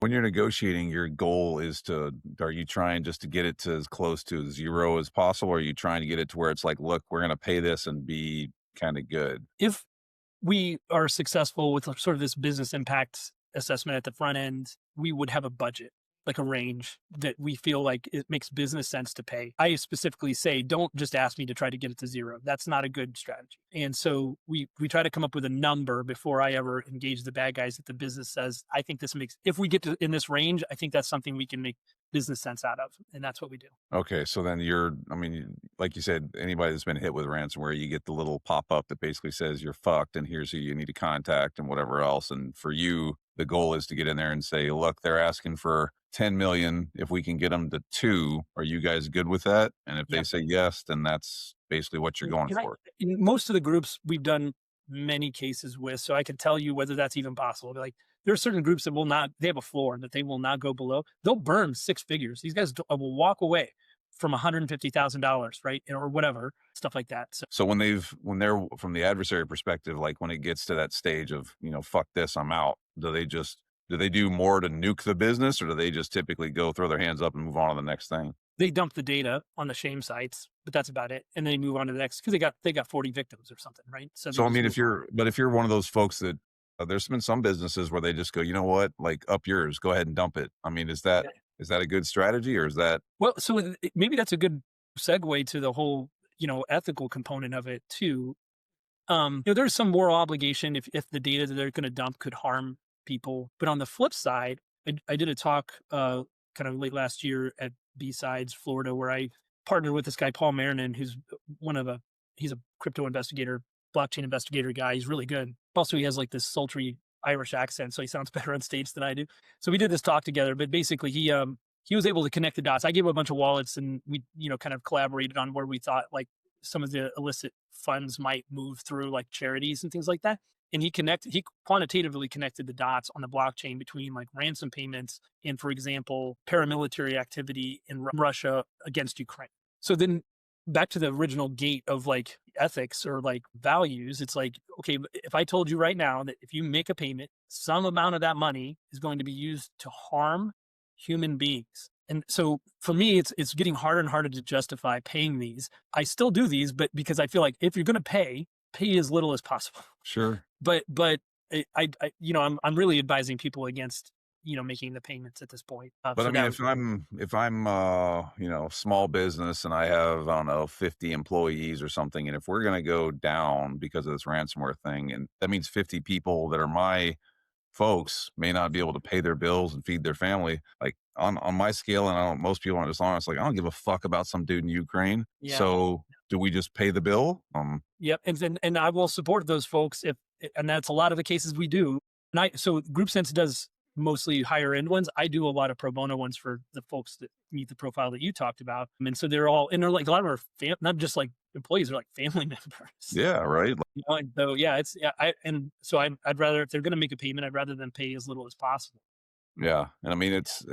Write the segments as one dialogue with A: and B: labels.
A: When you're negotiating, your goal is are you trying just to get it to as close to zero as possible? Or are you trying to get it to where it's like, look, we're going to pay this and be kind of good?
B: If we are successful with sort of this business impact assessment at the front end, we would have a budget, like a range that we feel like it makes business sense to pay. I specifically say, don't just ask me to try to get it to zero. That's not a good strategy. And so we try to come up with a number before I ever engage the bad guys that the business says, I think this makes, if we get to in this range, I think that's something we can make business sense out of. And that's what we do.
A: Okay, so then I mean, like you said, anybody that's been hit with ransomware, you get the little pop up that basically says you're fucked and here's who you need to contact and whatever else. And for you, the goal is to get in there and say, look, they're asking for 10 million. If we can get them to two, are you guys good with that? And if they
B: Yeah.
A: say yes, then that's basically what you're going
B: Can I,
A: for.
B: in most of the groups we've done many cases with, so I can tell you whether that's even possible. Like there are certain groups that will not, they have a floor that they will not go below. They'll burn six figures. These guys will walk away from $150,000, right? Or whatever, stuff like that. So
A: So when they're from the adversary perspective, like when it gets to that stage of, fuck this, I'm out, do they do more to nuke the business or do they just typically go throw their hands up and move on to the next thing?
B: they dump the data on the shame sites, but that's about it. And then they move on to the next because they got 40 victims or something, right? So they
A: So I
B: just
A: mean,
B: move on.
A: if you're one of those folks that there's been some businesses where they just go, you know what, like up yours, go ahead and dump it. I mean, is that a good strategy or is that
B: Well, so maybe that's a good segue to the whole, ethical component of it too. There's some moral obligation if the data that they're going to dump could harm people. But on the flip side, I did a talk kind of late last year at B-Sides, Florida, where I partnered with this guy, Paul Marinan, who's one of a, he's a crypto investigator, blockchain investigator guy. He's really good. Also, he has like this sultry Irish accent, so he sounds better on stage than I do. So we did this talk together, but basically he was able to connect the dots. I gave him a bunch of wallets and we, kind of collaborated on where we thought like some of the illicit funds might move through like charities and things like that. And he quantitatively connected the dots on the blockchain between like ransom payments and, for example, paramilitary activity in Russia against Ukraine. So then back to the original gate of like ethics or like values, it's like, okay, if I told you right now that if you make a payment, some amount of that money is going to be used to harm human beings. And so for me, it's getting harder and harder to justify paying these. I still do these, but because I feel like if you're going to pay as little as possible.
A: sure?
B: But I'm really advising people against making the payments at this point
A: But I
B: for
A: mean,
B: that
A: if
B: reason.
A: I'm small business and I have, I don't know, 50 employees or something, and if we're gonna go down because of this ransomware thing, and that means 50 people that are my folks may not be able to pay their bills and feed their family. Like on my scale, and I don't most people are just honest, like I don't give a fuck about some dude in Ukraine.
B: Yeah.
A: So do we just pay the bill?
B: Yep. And I will support those folks if, and that's a lot of the cases we do. And so Group Sense does mostly higher end ones. I do a lot of pro bono ones for the folks that meet the profile that you talked about. And so and they're like, a lot of them are not just like employees, they're like family members.
A: Yeah, right.
B: And so, yeah, I'd rather, if they're going to make a payment, I'd rather them pay as little as possible.
A: Yeah, and I mean, it's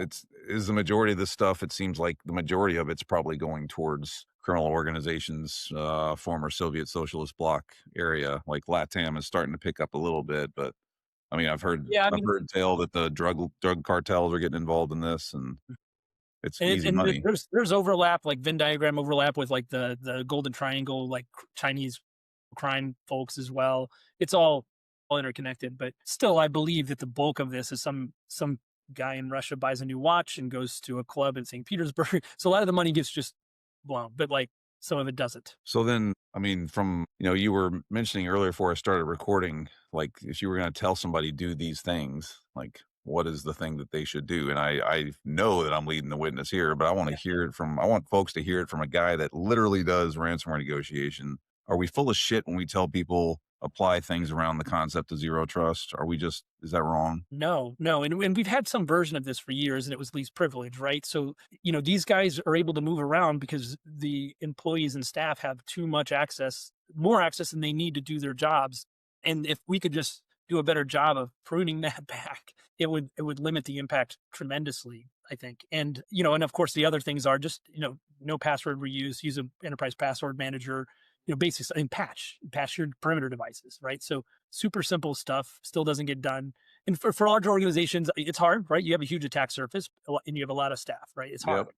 A: is the majority of this stuff. It seems like the majority of it's probably going towards criminal organizations, former Soviet socialist bloc area, like LATAM is starting to pick up a little bit. But I mean,
B: Yeah. I
A: I've
B: mean,
A: heard tell that the drug cartels are getting involved in this, and it's
B: and,
A: easy money.
B: there's overlap, like Venn diagram overlap with like the Golden Triangle, like Chinese crime folks as well. It's all interconnected, but still, I believe that the bulk of this is some guy in Russia buys a new watch and goes to a club in St. Petersburg. So a lot of the money gets just blown, but like some of it doesn't.
A: So then, I mean, from you were mentioning earlier before I started recording, like if you were going to tell somebody do these things, like what is the thing that they should do? And I know that I'm leading the witness here, but I want folks to hear it from a guy that literally does ransomware negotiation. Are we full of shit when we tell people apply things around the concept of zero trust? Is that wrong?
B: No, no. And we've had some version of this for years and it was least privilege, right? So, these guys are able to move around because the employees and staff have too much access, more access than they need to do their jobs. And if we could just do a better job of pruning that back, it would limit the impact tremendously, I think. And, and of course the other things are just, no password reuse, use an enterprise password manager, basically and patch your perimeter devices, right? So super simple stuff still doesn't get done. And for large organizations, it's hard, right? You have a huge attack surface and you have a lot of staff, right? It's hard.
A: Yep.